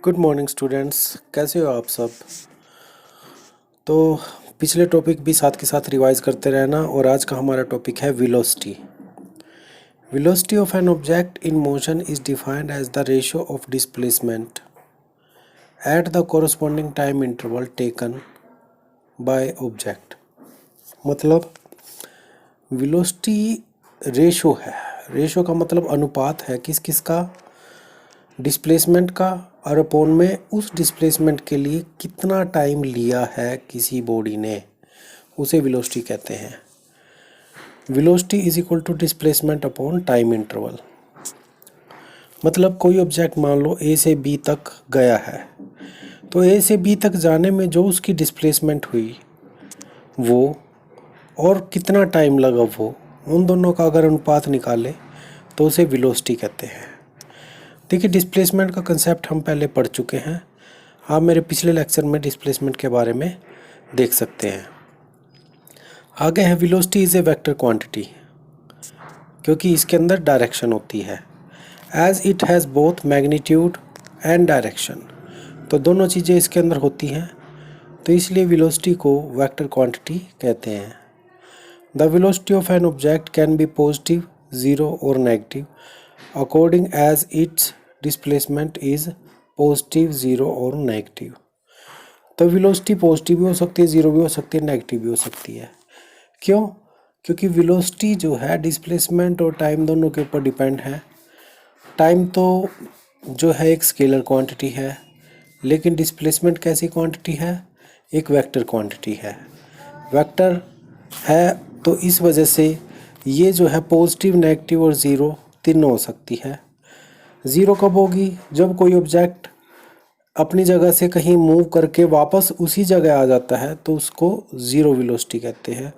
Good morning students, कैसे हो आप सब। तो पिछले टॉपिक भी साथ के साथ रिवाइज करते रहना। और आज का हमारा टॉपिक है velocity. Velocity of an object in motion is defined as the ratio of displacement at the corresponding time interval taken by object. मतलब वेलोसिटी रेशो है। रेशो का मतलब अनुपात है किस किस का, डिस्प्लेसमेंट का, और अपॉन में उस डिस्प्लेसमेंट के लिए कितना टाइम लिया है किसी बॉडी ने, उसे वेलोसिटी कहते हैं। Velocity is equal to displacement upon time interval. मतलब कोई ऑब्जेक्ट मान लो ए से बी तक गया है, तो ए से बी तक जाने में जो उसकी डिस्प्लेसमेंट हुई वो और कितना टाइम लगा वो, उन दोनों का अगर अनुपात निकाले तो उसे वेलोसिटी कहते हैं। देखिए, डिस्प्लेसमेंट का कंसेप्ट हम पहले पढ़ चुके हैं। आप मेरे पिछले लेक्चर में डिस्प्लेसमेंट के बारे में देख सकते हैं। आगे है velocity is a vector quantity, क्योंकि इसके अंदर डायरेक्शन होती है। As it has both magnitude and direction, तो दोनों चीज़ें इसके अंदर होती हैं, तो इसलिए वेलोसिटी को वेक्टर क्वांटिटी कहते हैं। The velocity of an object can be positive, zero और negative according as its displacement is positive, zero और नेगेटिव। तो वेलोसिटी पॉजिटिव भी हो सकती है, ज़ीरो भी हो सकती है, नेगेटिव भी हो सकती है। क्यों? क्योंकि वेलोसिटी जो है डिस्प्लेसमेंट और टाइम दोनों के ऊपर डिपेंड है। टाइम तो जो है एक स्केलर क्वांटिटी है, लेकिन डिस्प्लेसमेंट कैसी क्वांटिटी है, एक वेक्टर क्वांटिटी है। वेक्टर है तो इस वजह से ये जो है पॉजिटिव, नेगेटिव और ज़ीरो तीनों हो सकती है। ज़ीरो कब होगी? जब कोई ऑब्जेक्ट अपनी जगह से कहीं मूव करके वापस उसी जगह आ जाता है, तो उसको ज़ीरो वेलोसिटी कहते हैं।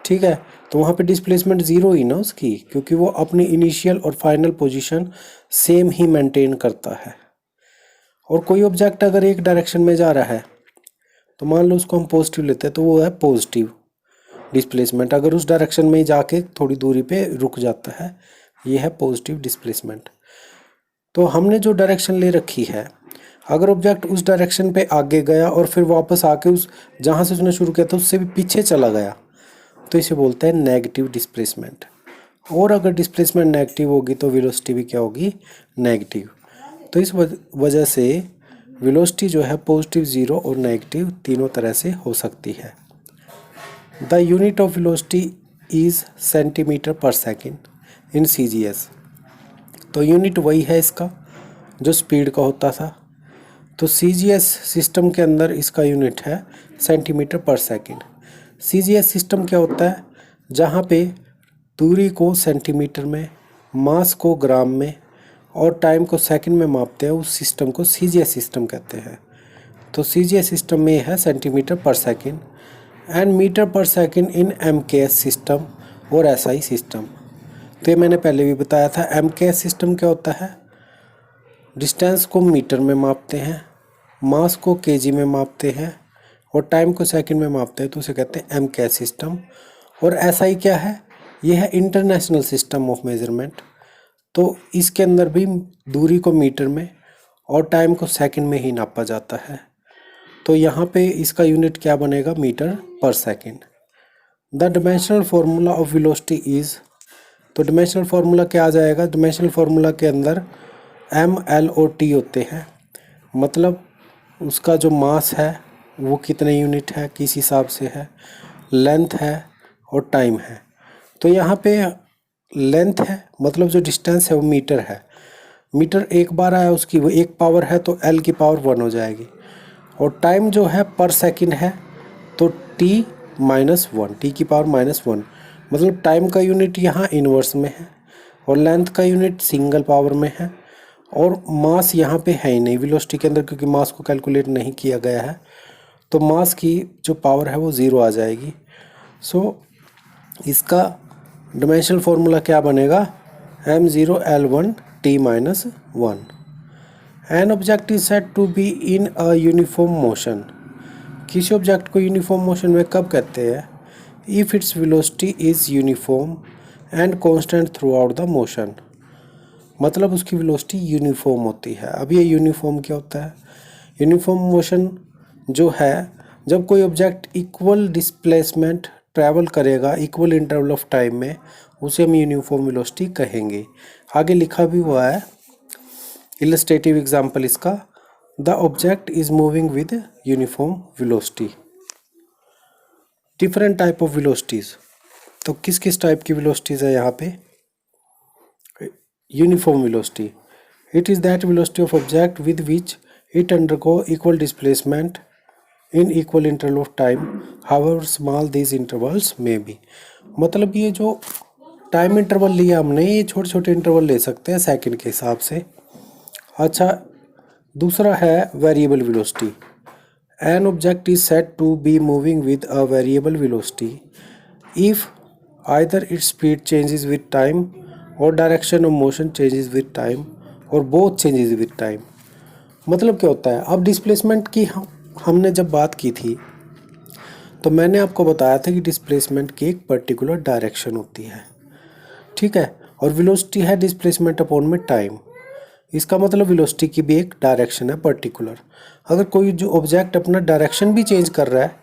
ठीक है, तो वहाँ पे डिस्प्लेसमेंट ज़ीरो ही ना उसकी, क्योंकि वो अपनी इनिशियल और फाइनल पोजीशन सेम ही मेंटेन करता है। और कोई ऑब्जेक्ट अगर एक डायरेक्शन में जा रहा है, तो मान लो उसको हम पॉजिटिव लेते हैं, तो वो है पॉजिटिव डिस्प्लेसमेंट। अगर उस डायरेक्शन में ही जाके थोड़ी दूरी पे रुक जाता है, ये है पॉजिटिव डिस्प्लेसमेंट। तो हमने जो डायरेक्शन ले रखी है, अगर ऑब्जेक्ट उस डायरेक्शन पे आगे गया और फिर वापस आके उस जहाँ से उसने शुरू किया था उससे भी पीछे चला गया, तो इसे बोलते हैं नेगेटिव डिस्प्लेसमेंट। और अगर डिस्प्लेसमेंट नेगेटिव होगी तो वेलोसिटी भी क्या होगी? नेगेटिव। तो इस वजह से वेलोसिटी जो है पॉजिटिव, ज़ीरो और नेगेटिव तीनों तरह से हो सकती है। The unit of velocity is centimetre पर सेकेंड इन CGS। तो यूनिट वही है इसका जो स्पीड का होता था। तो CGS सिस्टम के अंदर इसका यूनिट है सेंटीमीटर पर सेकेंड। CGS सिस्टम क्या होता है? जहाँ पे दूरी को सेंटीमीटर में, मास को ग्राम में और टाइम को सेकंड में मापते हैं, उस सिस्टम को CGS सिस्टम कहते हैं। तो CGS सिस्टम में है सेंटीमीटर पर सेकेंड एंड मीटर पर सेकेंड इन MKS सिस्टम और SI सिस्टम। तो ये मैंने पहले भी बताया था। MKS सिस्टम क्या होता है? डिस्टेंस को मीटर में मापते हैं, मास को केजी में मापते हैं और टाइम को सेकंड में मापते हैं, तो उसे कहते हैं MKS सिस्टम। और SI क्या है? ये है इंटरनेशनल सिस्टम ऑफ मेजरमेंट। तो इसके अंदर भी दूरी को मीटर में और टाइम को सेकंड में ही नापा जाता है। तो यहाँ पे इसका यूनिट क्या बनेगा? मीटर पर second. The dimensional formula of velocity is, तो डिमेंशनल फार्मूला क्या आ जाएगा? डिमेंशनल फार्मूला के अंदर M, L और T होते हैं। मतलब उसका जो मास है वो कितने यूनिट है, किस हिसाब से है, लेंथ है और टाइम है। तो यहाँ पे लेंथ है, मतलब जो डिस्टेंस है वो मीटर है। मीटर एक बार आया उसकी वो एक पावर है, तो L की पावर 1 हो जाएगी। और टाइम जो है पर सेकंड है, तो T -1, T की पावर -1। मतलब टाइम का यूनिट यहाँ इनवर्स में है और लेंथ का यूनिट सिंगल पावर में है। और मास यहाँ पे है ही नहीं वेलोसिटी के अंदर, क्योंकि मास को कैलकुलेट नहीं किया गया है, तो मास की जो पावर है वो ज़ीरो आ जाएगी। सो इसका डिमेंशनल फार्मूला क्या बनेगा? M0L1 T -1। An object is said to be in a uniform motion. किसी ऑब्जेक्ट को यूनिफॉर्म मोशन में कब कहते हैं? If its velocity is uniform and constant throughout the motion. मतलब उसकी वेलोसिटी यूनिफॉर्म होती है। अब ये यूनिफॉर्म क्या होता है? यूनिफॉर्म मोशन जो है, जब कोई ऑब्जेक्ट इक्वल डिस्प्लेसमेंट ट्रैवल करेगा इक्वल इंटरवल ऑफ टाइम में, उसे हम यूनिफॉर्म वेलोसिटी कहेंगे। आगे लिखा भी हुआ है इलस्ट्रेटिव एग्जांपल इसका, the object is moving with uniform velocity. Different type of velocities, तो किस किस टाइप की वेलोसिटीज है यहाँ पे? Uniform velocity, it is that velocity of object with which it undergo equal displacement in equal interval of time however small these intervals में B. मतलब ये जो टाइम इंटरवल लिया हमने, ये छोटे छोटे इंटरवल ले सकते हैं सेकंड के हिसाब से। अच्छा, दूसरा है variable velocity. An object is said to be moving with a variable velocity if either its speed changes with time or direction of motion changes with time or both changes with time। मतलब क्या होता है? अब displacement की हमने जब बात की थी तो मैंने आपको बताया था कि डिस्प्लेसमेंट की एक पर्टिकुलर डायरेक्शन होती है, ठीक है, और वेलोसिटी है डिस्प्लेसमेंट अपॉन में टाइम। इसका मतलब वेलोसिटी की भी एक डायरेक्शन है पर्टिकुलर। अगर कोई जो ऑब्जेक्ट अपना डायरेक्शन भी चेंज कर रहा है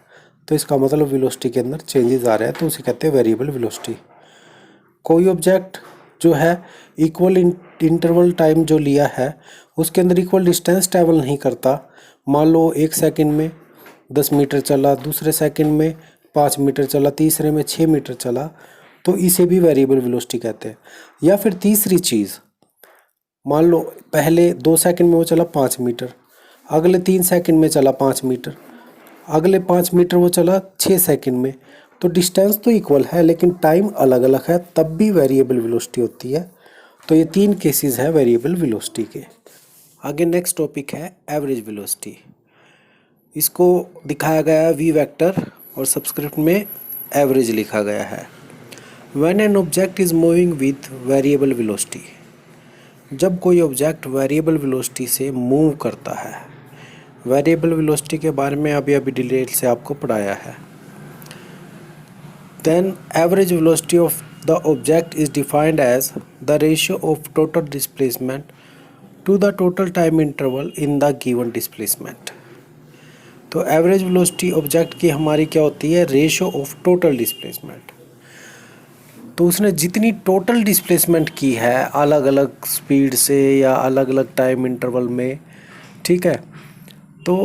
तो इसका मतलब वेलोसिटी के अंदर चेंजेस आ रहे हैं, तो उसे कहते हैं वेरिएबल वेलोसिटी। कोई ऑब्जेक्ट जो है इक्वल इंटरवल टाइम जो लिया है उसके अंदर इक्वल डिस्टेंस ट्रैवल नहीं करता। मान लो 1 सेकंड में 10 मीटर चला, दूसरे सेकंड में 5 मीटर चला, तीसरे में 6 मीटर चला, तो इसे भी वेरिएबल वेलोसिटी कहते हैं। या फिर तीसरी चीज़, मान लो पहले 2 सेकंड में वो चला 5 मीटर, अगले 3 सेकंड में चला 5 मीटर, अगले 5 मीटर वो चला 6 सेकंड में, तो डिस्टेंस तो इक्वल है लेकिन टाइम अलग अलग है, तब भी वेरिएबल वेलोसिटी होती है। तो ये 3 केसेस हैं वेरिएबल वेलोसिटी के। आगे नेक्स्ट टॉपिक है एवरेज वेलोसिटी। इसको दिखाया गया है वी वेक्टर और सबस्क्रिप्ट में एवरेज लिखा गया है। When an object is moving with variable velocity, जब कोई ऑब्जेक्ट वेरिएबल वेलोसिटी से मूव करता है। वेरिएबल वेलोसिटी के बारे में अभी डिटेल से आपको पढ़ाया है। Then average velocity of the object is defined as the ratio of total displacement to the total time interval in the given displacement. तो एवरेज वेलोसिटी ऑब्जेक्ट की हमारी क्या होती है? Ratio of total displacement. तो उसने जितनी टोटल डिस्प्लेसमेंट की है अलग अलग स्पीड से या अलग अलग टाइम इंटरवल में, ठीक है, तो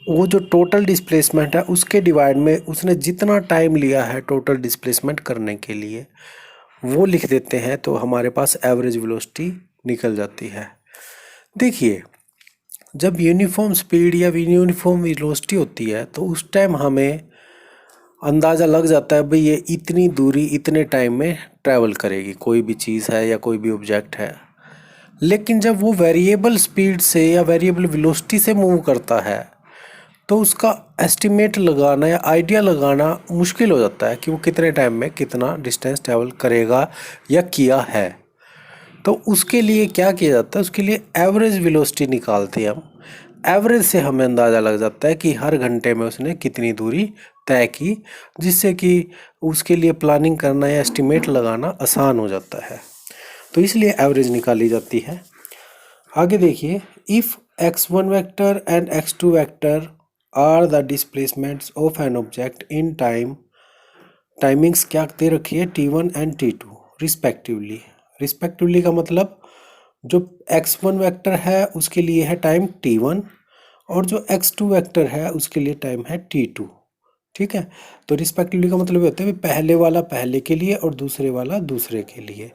वो जो टोटल डिस्प्लेसमेंट है उसके डिवाइड में उसने जितना टाइम लिया है टोटल डिस्प्लेसमेंट करने के लिए वो लिख देते हैं, तो हमारे पास एवरेज वेलोसिटी निकल जाती है। देखिए, जब यूनिफॉर्म स्पीड या यूनिफॉर्म वेलोसिटी होती है तो उस टाइम हमें अंदाज़ा लग जाता है भाई ये इतनी दूरी इतने टाइम में ट्रैवल करेगी, कोई भी चीज़ है या कोई भी ऑब्जेक्ट है। लेकिन जब वो वेरिएबल स्पीड से या वेरिएबल वेलोसिटी से मूव करता है तो उसका एस्टिमेट लगाना या आइडिया लगाना मुश्किल हो जाता है कि वो कितने टाइम में कितना डिस्टेंस ट्रैवल करेगा या किया है। तो उसके लिए क्या किया जाता है? उसके लिए एवरेज वेलोसिटी निकालते हैं हम। एवरेज से हमें अंदाज़ा लग जाता है कि हर घंटे में उसने कितनी दूरी तय की, जिससे कि उसके लिए प्लानिंग करना या एस्टिमेट लगाना आसान हो जाता है। तो इसलिए एवरेज निकाली जाती है। आगे देखिए, if x1 vector and x2 vector are the displacements of an object in time, timings क्या दे रखी है? t1 and t2 respectively. Respectively का मतलब जो x1 वेक्टर है उसके लिए है टाइम t1 और जो x2 वेक्टर है उसके लिए टाइम है t2, ठीक है। तो रिस्पेक्टिवली का मतलब होता है पहले वाला पहले के लिए और दूसरे वाला दूसरे के लिए।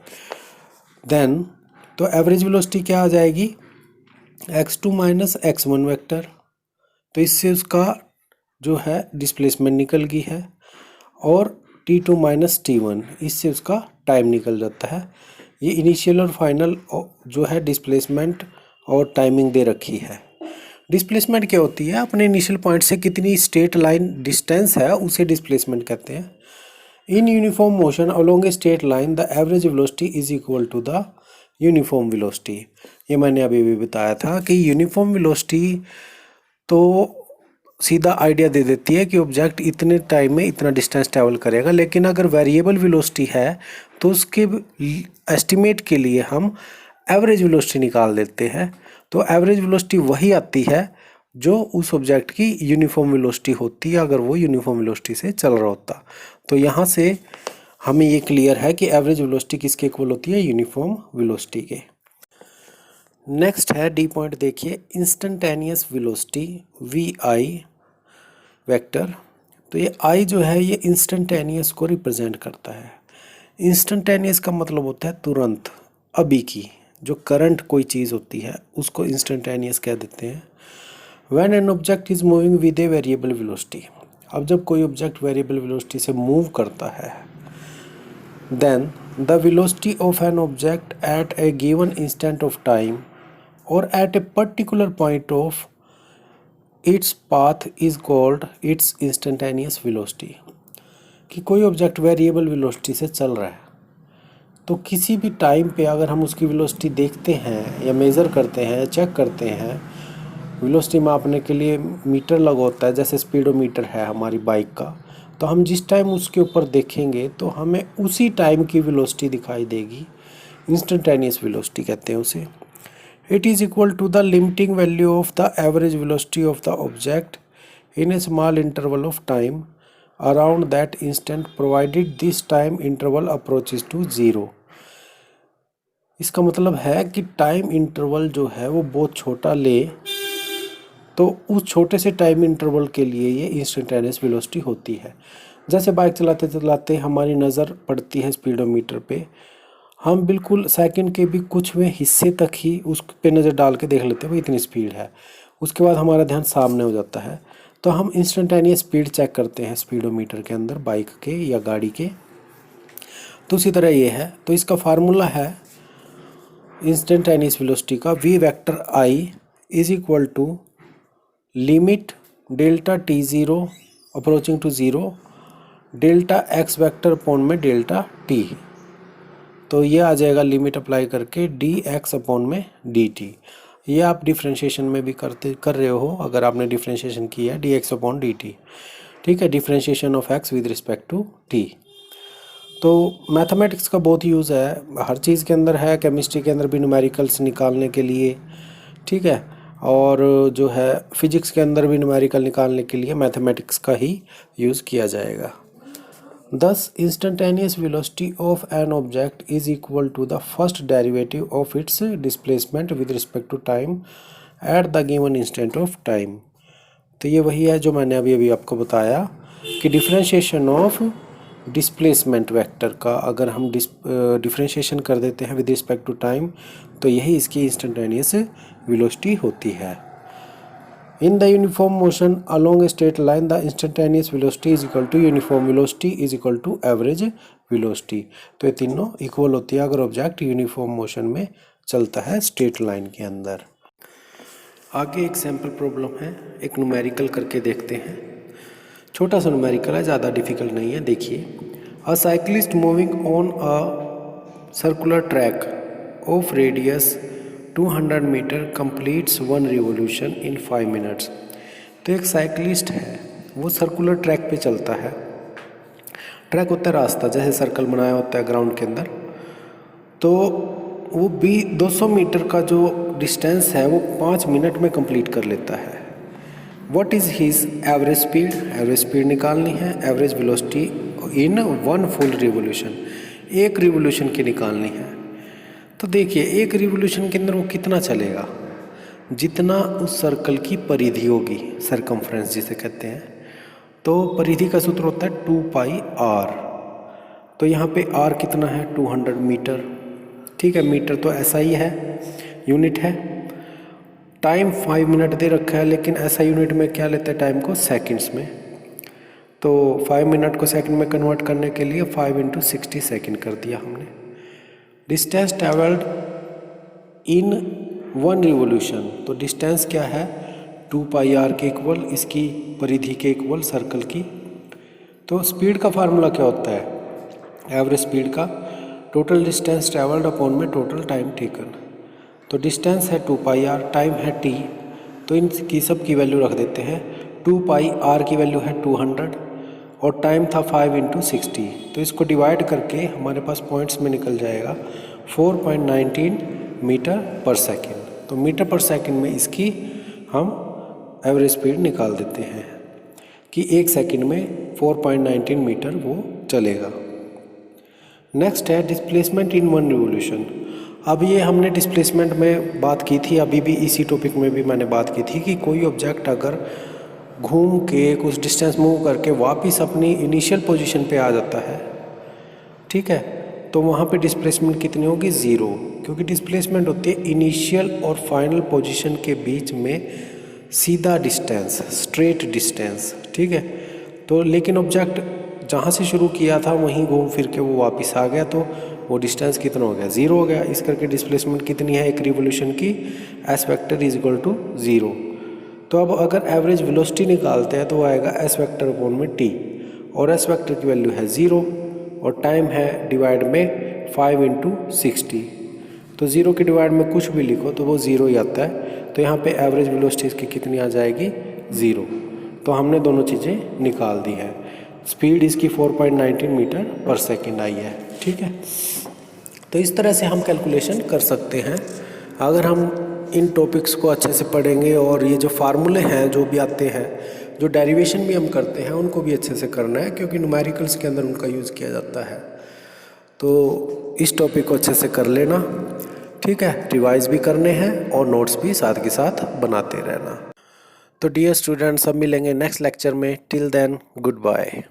देन तो एवरेज वेलोसिटी क्या आ जाएगी? x2 माइनस x1 वेक्टर, तो इससे उसका जो है डिस्प्लेसमेंट निकल गई है, और t2 माइनस t1, इससे उसका टाइम निकल जाता है। ये इनिशियल और फाइनल जो है डिस्प्लेसमेंट और टाइमिंग दे रखी है। डिस्प्लेसमेंट क्या होती है? अपने इनिशियल पॉइंट से कितनी स्ट्रेट लाइन डिस्टेंस है उसे डिस्प्लेसमेंट कहते हैं। In uniform motion along a straight line the average velocity is equal to the uniform velocity. ये मैंने अभी भी बताया था कि यूनिफॉर्म वेलोसिटी तो सीधा आइडिया दे देती है कि ऑब्जेक्ट इतने टाइम में इतना डिस्टेंस ट्रैवल करेगा, लेकिन अगर वेरिएबल वेलोसिटी है तो उसके एस्टिमेट के लिए हम एवरेज वेलोसिटी निकाल देते हैं, तो एवरेज वेलोसिटी वही आती है जो उस ऑब्जेक्ट की यूनिफॉर्म वेलोसिटी होती है अगर वो यूनिफॉर्म वेलोसिटी से चल रहा होता। तो यहाँ से हमें ये क्लियर है कि एवरेज वेलोसिटी किसके इक्वल होती है, यूनिफॉर्म वेलोसिटी के। नेक्स्ट है डी पॉइंट, देखिए instantaneous velocity v i vector. तो ये आई जो है ये इंस्टेंटेनियस को रिप्रेजेंट करता है। इंस्टेंटेनियस का मतलब होता है तुरंत, अभी की, जो करंट कोई चीज़ होती है उसको इंस्टेंटेनियस कह देते हैं। When an object is moving with a variable velocity, अब जब कोई ऑब्जेक्ट वेरिएबल वेलोसिटी से मूव करता है, then the velocity of an object at a given instant of time और at a particular point of its path is called its instantaneous velocity. कि कोई object variable velocity से चल रहा है, तो किसी भी टाइम पे अगर हम उसकी वेलोसिटी देखते हैं या मेज़र करते हैं, चेक करते हैं, वेलोसिटी मापने के लिए मीटर लगा होता है, जैसे स्पीडोमीटर है हमारी बाइक का, तो हम जिस टाइम उसके ऊपर देखेंगे तो हमें उसी टाइम की वेलोसिटी दिखाई देगी, इंस्टेंटेनियस वेलोसिटी कहते हैं उसे। It is equal to the limiting value of the average velocity of the object in a small interval of time around that instant provided this time interval approaches to zero. इसका मतलब है कि time interval जो है वो बहुत छोटा ले, तो उस छोटे से टाइम इंटरवल के लिए ये इंस्टेंटेनियस वेलोसिटी होती है। जैसे बाइक चलाते चलाते हमारी नज़र पड़ती है स्पीडोमीटर पे, हम बिल्कुल सेकंड के भी कुछवें हिस्से तक ही उस पे नज़र डाल के देख लेते हैं भाई इतनी स्पीड है, उसके बाद हमारा ध्यान सामने हो जाता है, तो हम इंस्टेंटेनियस स्पीड चेक करते हैं स्पीडोमीटर के अंदर बाइक के या गाड़ी के। तो उसी तरह ये है, तो इसका फार्मूला है इंस्टेंटेनियस वेलोसिटी का, v vector i is equal to limit delta t zero approaching to zero delta x vector upon में डेल्टा टी। तो ये आ जाएगा लिमिट अप्लाई करके डी एक्स अपॉन में डी टी। ये आप डिफ्रेंशिएशन में भी कर रहे हो, अगर आपने डिफ्रेंशिएशन किया है d x upon d t, ठीक है, differentiation of x with respect to t. तो मैथमेटिक्स का बहुत यूज़ है, हर चीज़ के अंदर है, केमिस्ट्री के अंदर भी न्यूमेरिकल्स निकालने के लिए, ठीक है, और जो है फिजिक्स के अंदर भी न्यूमेरिकल निकालने के लिए मैथमेटिक्स का ही यूज़ किया जाएगा। Thus, instantaneous velocity of an object is equal to the first derivative of its displacement with respect to time at the given instant of time। तो ये वही है जो मैंने अभी आपको बताया कि डिफरेंशिएशन ऑफ डिस्प्लेसमेंट वेक्टर का अगर हम डिफरेंशिएशन कर देते हैं विद रिस्पेक्ट टू टाइम, तो यही इसकी इंस्टेंटेनियस वेलोसिटी होती है। In the uniform motion along a straight line, the instantaneous velocity is equal to uniform velocity is equal to average velocity। तो ये तीनों इक्वल होती है अगर ऑब्जेक्ट यूनिफॉर्म मोशन में चलता है स्ट्रेट लाइन के अंदर। आगे एक सैम्पल प्रॉब्लम है, एक न्यूमेरिकल करके देखते हैं। छोटा सा न्यूमेरिकल है, ज़्यादा डिफिकल्ट नहीं है। देखिए, a cyclist moving on a circular track of radius 200 metre completes 1 revolution in 5 minutes. तो एक साइकिलिस्ट है, वो सर्कुलर ट्रैक पे चलता है। ट्रैक होता है रास्ता, जैसे सर्कल बनाया होता है ग्राउंड के अंदर, तो वो भी 200 मीटर का जो डिस्टेंस है वो 5 मिनट में कंप्लीट कर लेता है। What is his average speed, average speed निकालनी है। Average velocity in 1 full revolution, एक रिवोल्यूशन की निकालनी है। तो देखिए, एक रिवोल्यूशन के अंदर वो कितना चलेगा, जितना उस सर्कल की परिधि होगी, सरकमफ्रेंस जिसे कहते हैं। तो परिधि का सूत्र होता है 2 पाई आर। तो यहाँ पे आर कितना है, 200 मीटर, ठीक है, मीटर तो ऐसा ही है, यूनिट है। टाइम 5 मिनट दे रखा है, लेकिन ऐसा यूनिट में क्या लेते हैं टाइम को, सेकंड्स में। तो 5 मिनट को सेकंड में कन्वर्ट करने के लिए 5 × 60 सेकंड कर दिया हमने। डिस्टेंस ट्रेवल्ड इन 1 रिवोल्यूशन, तो डिस्टेंस क्या है, 2 पाई आर के इक्वल, इसकी परिधि के इक्वल सर्कल की। तो स्पीड का फार्मूला क्या होता है, एवरेज स्पीड का टोटल डिस्टेंस ट्रेवल्ड अपॉन में टोटल टाइम टेकन। तो डिस्टेंस है 2 पाई आर, टाइम है टी, तो इनकी सब की वैल्यू रख देते हैं। 2 पाई आर की वैल्यू है 200 और टाइम था 5 × 60। तो इसको डिवाइड करके हमारे पास पॉइंट्स में निकल जाएगा 4.19 मीटर पर सेकेंड। तो मीटर पर सेकेंड में इसकी हम एवरेज स्पीड निकाल देते हैं कि 1 सेकेंड में 4.19 मीटर वो चलेगा। नेक्स्ट है डिस्प्लेसमेंट इन 1 रिवोल्यूशन। अब ये हमने डिस्प्लेसमेंट में बात की थी, अभी भी इसी टॉपिक में भी मैंने बात की थी कि कोई ऑब्जेक्ट अगर घूम के कुछ डिस्टेंस मूव करके वापस अपनी इनिशियल पोजीशन पे आ जाता है, ठीक है, तो वहाँ पे डिस्प्लेसमेंट कितनी होगी? 0, क्योंकि डिस्प्लेसमेंट होती है इनिशियल और फाइनल पोजीशन के बीच में सीधा डिस्टेंस, स्ट्रेट डिस्टेंस, ठीक है। तो लेकिन ऑब्जेक्ट जहाँ से शुरू किया था वहीं घूम फिर के वो वापस आ गया, तो वो डिस्टेंस कितना हो गया? 0 हो गया। इस करके डिस्प्लेसमेंट कितनी है एक रिवोल्यूशन की? S vector is equal to 0। तो अब अगर एवरेज वेलोसिटी निकालते हैं तो वो आएगा एस वेक्टर अपॉन में टी, और एस वेक्टर की वैल्यू है 0 और टाइम है डिवाइड में 5 × 60। तो 0 के डिवाइड में कुछ भी लिखो तो वो 0 ही आता है। तो यहाँ पे एवरेज वेलोसिटी इसकी कितनी आ जाएगी? 0। तो हमने दोनों चीज़ें निकाल दी है। स्पीड इसकी 4.19 मीटर पर सेकेंड आई है, ठीक है। तो इस तरह से हम कैलकुलेशन कर सकते हैं अगर हम इन टॉपिक्स को अच्छे से पढ़ेंगे, और ये जो फार्मूले हैं जो भी आते हैं, जो डेरिवेशन भी हम करते हैं, उनको भी अच्छे से करना है, क्योंकि न्यूमेरिकल्स के अंदर उनका यूज़ किया जाता है। तो इस टॉपिक को अच्छे से कर लेना, ठीक है। रिवाइज भी करने हैं और नोट्स भी साथ के साथ बनाते रहना। तो डियर स्टूडेंट्स, सब मिलेंगे नेक्स्ट लेक्चर में। Till then, good bye.